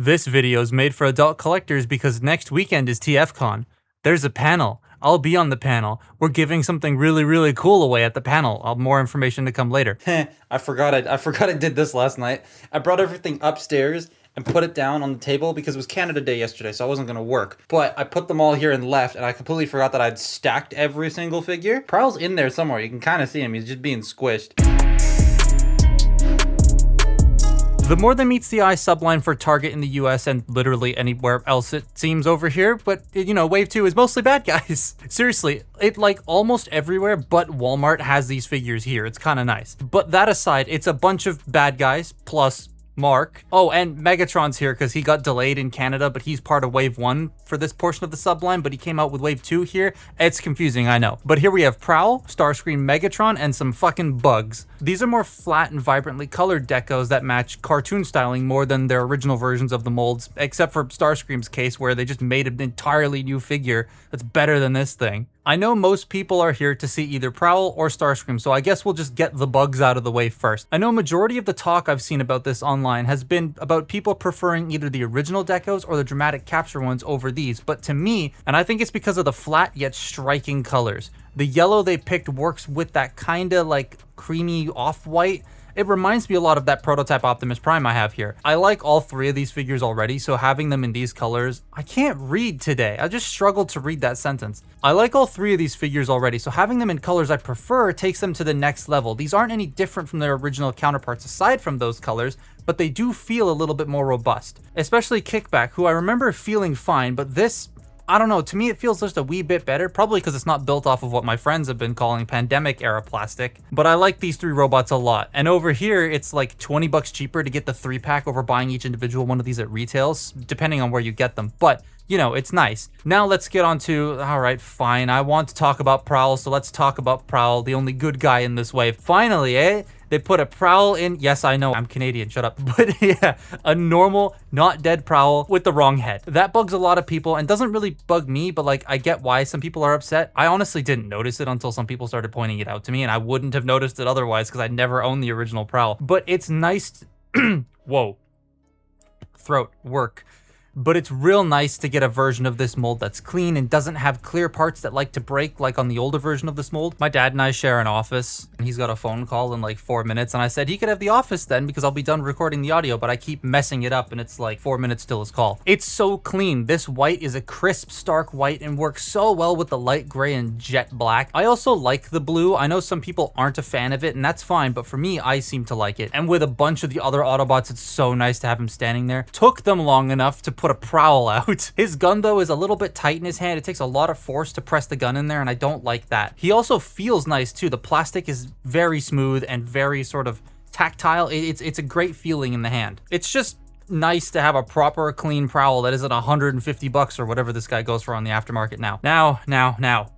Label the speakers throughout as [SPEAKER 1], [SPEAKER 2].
[SPEAKER 1] This video is made for adult collectors because next weekend is TFCon. There's a panel. I'll be on the panel. We're giving something really cool away at the panel. More information to come later.
[SPEAKER 2] I forgot I did this last night. I brought everything upstairs and put it down on the table because it was Canada Day yesterday, so I wasn't gonna work. But I put them all here and left, and I completely forgot that I'd stacked every single figure. Prowl's in there somewhere. You can kind of see him. He's just being squished.
[SPEAKER 1] The more than meets the eye subline for Target in the US and literally anywhere else it seems over here, but you know, Wave 2 is mostly bad guys. Seriously, it like almost everywhere but Walmart has these figures here. It's kind of nice. But that aside, it's a bunch of bad guys plus Mark. Oh, and Megatron's here because he got delayed in Canada, but he's part of Wave 1 for this portion of the subline, but he came out with Wave 2 here. It's confusing, I know. But here we have Prowl, Starscream, Megatron, and some fucking bugs. These are more flat and vibrantly colored decos that match cartoon styling more than their original versions of the molds, except for Starscream's case where they just made an entirely new figure that's better than this thing. I know most people are here to see either Prowl or Starscream, so I guess we'll just get the bugs out of the way first. I know majority of the talk I've seen about this online has been about people preferring either the original decos or the dramatic capture ones over these, but to me, and I think it's because of the flat yet striking colors, the yellow they picked works with that kinda like creamy off-white. It reminds me a lot of that prototype Optimus Prime I have here. I like all three of these figures already, so having them in these colors, I can't read today. I just struggled to read that sentence. I like all three of these figures already, so having them in colors I prefer takes them to the next level. These aren't any different from their original counterparts aside from those colors, but they do feel a little bit more robust. Especially Kickback, who I remember feeling fine, but this, I don't know, to me it feels just a wee bit better, probably because it's not built off of what my friends have been calling pandemic era plastic. But I like these three robots a lot. And over here, it's like 20 bucks cheaper to get the 3-pack over buying each individual one of these at retails, depending on where you get them. But you know, it's nice. Now let's get on to, all right, fine. I want to talk about Prowl, so let's talk about Prowl, the only good guy in this wave. Finally, eh? They put a Prowl in, yes, I know, I'm Canadian, shut up. But yeah, a normal, not dead Prowl with the wrong head. That bugs a lot of people and doesn't really bug me, but like, I get why some people are upset. I honestly didn't notice it until some people started pointing it out to me, and I wouldn't have noticed it otherwise because I never owned the original Prowl. But it's nice, whoa, throat, work. But it's real nice to get a version of this mold that's clean and doesn't have clear parts that like to break like on the older version of this mold. My dad and I share an office, and he's got a phone call in like 4 minutes, and I said he could have the office then because I'll be done recording the audio, but I keep messing it up and it's like 4 minutes till his call. It's so clean. This white is a crisp, stark white and works so well with the light gray and jet black. I also like the blue. I know some people aren't a fan of it, and that's fine, but for me, I seem to like it. And with a bunch of the other Autobots, it's so nice to have him standing there. Took them long enough to put a Prowl out. His gun though is a little bit tight in his hand. It takes a lot of force to press the gun in there, and I don't like that. He also feels nice too. The plastic is very smooth and very sort of tactile. It's a great feeling in the hand. It's just nice to have a proper clean Prowl that isn't 150 bucks or whatever this guy goes for on the aftermarket now. Now.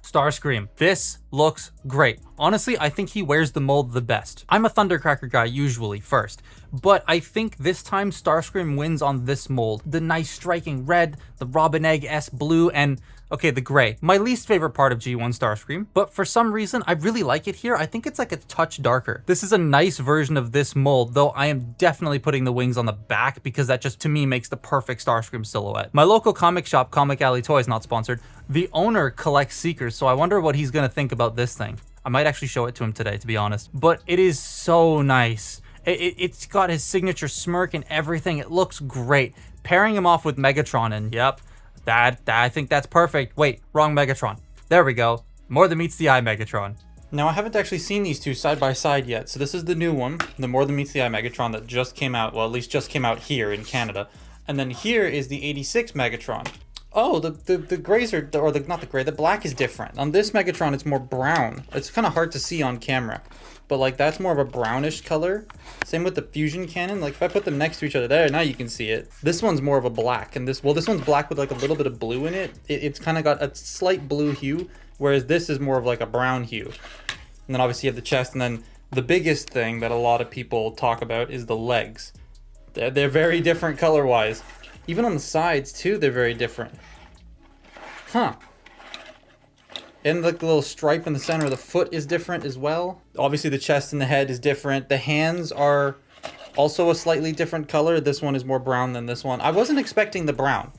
[SPEAKER 1] Starscream. This looks great. Honestly, I think he wears the mold the best. I'm a Thundercracker guy usually first, but I think this time Starscream wins on this mold. The nice striking red, the Robin Egg-esque blue, and okay, the gray. My least favorite part of G1 Starscream, but for some reason, I really like it here. I think it's like a touch darker. This is a nice version of this mold, though I am definitely putting the wings on the back because that just, to me, makes the perfect Starscream silhouette. My local comic shop, Comic Alley Toys, not sponsored, the owner collects Seekers, so I wonder what he's gonna think about this thing. I might actually show it to him today, to be honest. But it is so nice. It's got his signature smirk and everything. It looks great. Pairing him off with Megatron, and yep, I think that's perfect. Wait, wrong Megatron. There we go. More than meets the eye Megatron.
[SPEAKER 2] Now, I haven't actually seen these two side by side yet, so this is the new one, the More Than Meets the Eye Megatron that just came out, well, at least just came out here in Canada. And then here is the 86 Megatron. Oh, the grays are, or not the gray, the black is different. On this Megatron, it's more brown. It's kind of hard to see on camera, but like that's more of a brownish color. Same with the fusion cannon. Like if I put them next to each other there, now you can see it. This one's more of a black, and this one's black with like a little bit of blue in it. It's kind of got a slight blue hue, whereas this is more of like a brown hue. And then obviously you have the chest, and then the biggest thing that a lot of people talk about is the legs. They're very different color-wise. Even on the sides, too, they're very different. Huh. And like the little stripe in the center of the foot is different as well. Obviously, the chest and the head is different. The hands are Also a slightly different color. This one is more brown than this one. I wasn't expecting the brown.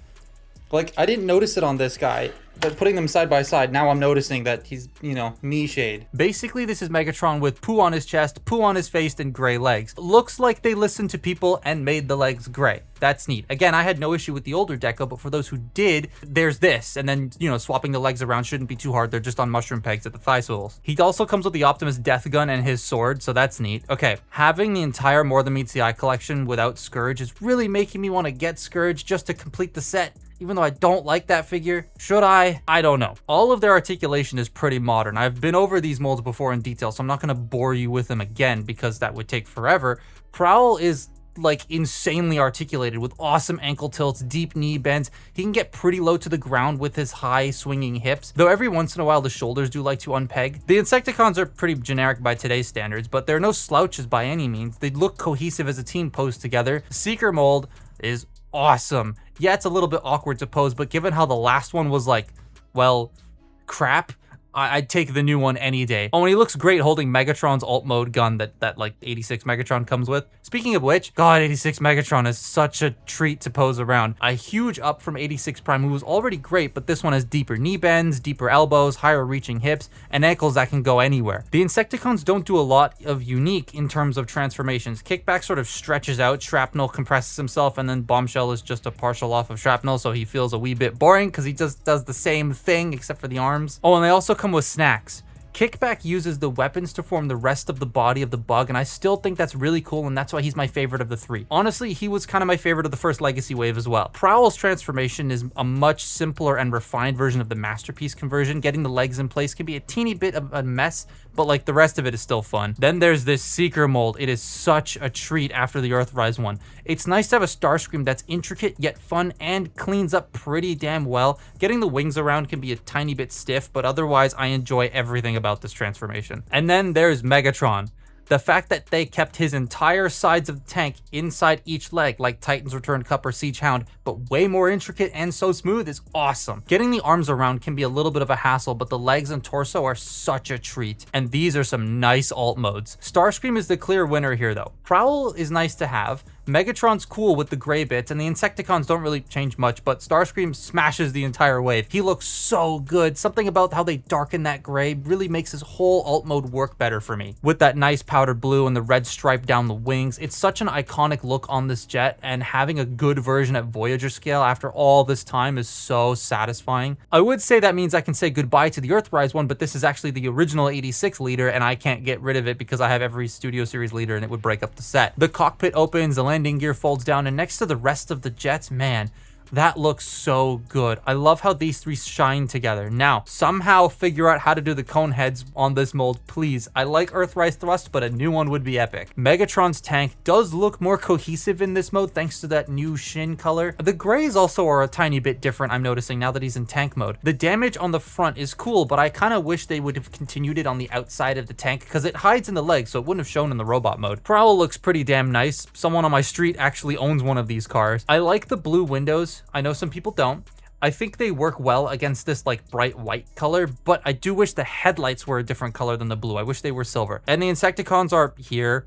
[SPEAKER 2] Like, I didn't notice it on this guy, but putting them side by side, now I'm noticing that he's, you know, me shade.
[SPEAKER 1] Basically, this is Megatron with poo on his chest, poo on his face, and gray legs. Looks like they listened to people and made the legs gray. That's neat. Again, I had no issue with the older deco, but for those who did, there's this. And then, you know, swapping the legs around shouldn't be too hard. They're just on mushroom pegs at the thigh swivels. He also comes with the Optimus Death Gun and his sword, so that's neat. Okay, having the entire More Than Meets the Eye collection without Scourge is really making me want to get Scourge just to complete the set. Even though I don't like that figure. Should I? I don't know. All of their articulation is pretty modern. I've been over these molds before in detail, so I'm not going to bore you with them again because that would take forever. Prowl is like insanely articulated with awesome ankle tilts, deep knee bends. He can get pretty low to the ground with his high swinging hips, though every once in a while the shoulders do like to unpeg. The Insecticons are pretty generic by today's standards, but they're no slouches by any means. They look cohesive as a team posed together. Seeker mold is awesome. Yeah, it's a little bit awkward to pose, but given how the last one was like, well, crap, I'd take the new one any day. Oh, and he looks great holding Megatron's alt mode gun that like 86 Megatron comes with. Speaking of which, God, 86 Megatron is such a treat to pose around. A huge up from 86 Prime, who was already great, but this one has deeper knee bends, deeper elbows, higher reaching hips, and ankles that can go anywhere. The Insecticons don't do a lot of unique in terms of transformations. Kickback sort of stretches out, Shrapnel compresses himself, and then Bombshell is just a partial off of Shrapnel, so he feels a wee bit boring because he just does the same thing except for the arms. Oh, and they also come with snacks. Kickback uses the weapons to form the rest of the body of the bug, and I still think that's really cool, and that's why he's my favorite of the three. Honestly, he was kind of my favorite of the first Legacy wave as well. Prowl's transformation is a much simpler and refined version of the Masterpiece conversion. Getting the legs in place can be a teeny bit of a mess, but like the rest of it is still fun. Then there's this Seeker mold. It is such a treat after the Earthrise one. It's nice to have a Starscream that's intricate yet fun and cleans up pretty damn well. Getting the wings around can be a tiny bit stiff, but otherwise I enjoy everything about this transformation. And then there's Megatron. The fact that they kept his entire sides of the tank inside each leg, like Titan's Return Cup or Siege Hound, but way more intricate and so smooth, is awesome. Getting the arms around can be a little bit of a hassle, but the legs and torso are such a treat. And these are some nice alt modes. Starscream is the clear winner here though. Prowl is nice to have. Megatron's cool with the gray bits, and the Insecticons don't really change much, but Starscream smashes the entire wave. He looks so good. Something about how they darken that gray really makes his whole alt mode work better for me. With that nice powdered blue and the red stripe down the wings, it's such an iconic look on this jet, and having a good version at Voyager scale after all this time is so satisfying. I would say that means I can say goodbye to the Earthrise one, but this is actually the original 86 leader, and I can't get rid of it because I have every Studio Series leader and it would break up the set. The cockpit opens, the landing gear folds down, and next to the rest of the jets, man, that looks so good. I love how these three shine together. Now, somehow figure out how to do the cone heads on this mold, please. I like Earthrise thrust, but a new one would be epic. Megatron's tank does look more cohesive in this mode thanks to that new shin color. The grays also are a tiny bit different, I'm noticing now that he's in tank mode. The damage on the front is cool, but I kind of wish they would have continued it on the outside of the tank because it hides in the legs, so it wouldn't have shown in the robot mode. Prowl looks pretty damn nice. Someone on my street actually owns one of these cars. I like the blue windows. I know some people don't. I think they work well against this like bright white color, but I do wish the headlights were a different color than the blue. I wish they were silver. And the Insecticons are here.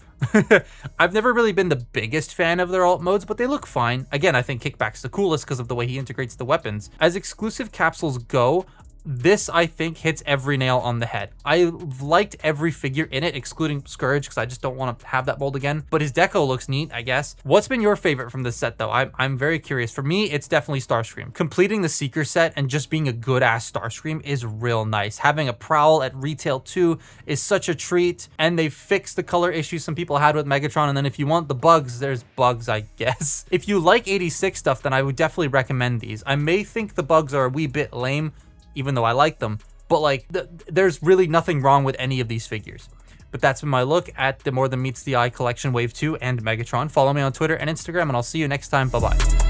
[SPEAKER 1] I've never really been the biggest fan of their alt modes, but they look fine. Again, I think Kickback's the coolest because of the way he integrates the weapons. As exclusive capsules go, this, I think, hits every nail on the head. I liked every figure in it, excluding Scourge, because I just don't want to have that mold again. But his deco looks neat, I guess. What's been your favorite from this set, though? I'm very curious. For me, it's definitely Starscream. Completing the Seeker set and just being a good-ass Starscream is real nice. Having a Prowl at retail, too, is such a treat. And they fixed the color issue some people had with Megatron. And then if you want the bugs, there's bugs, I guess. If you like 86 stuff, then I would definitely recommend these. I may think the bugs are a wee bit lame, even though I like them, but like there's really nothing wrong with any of these figures. But that's been my look at the More Than Meets the Eye collection wave 2 and Megatron. Follow me on Twitter and Instagram, and I'll see you next time. Bye bye.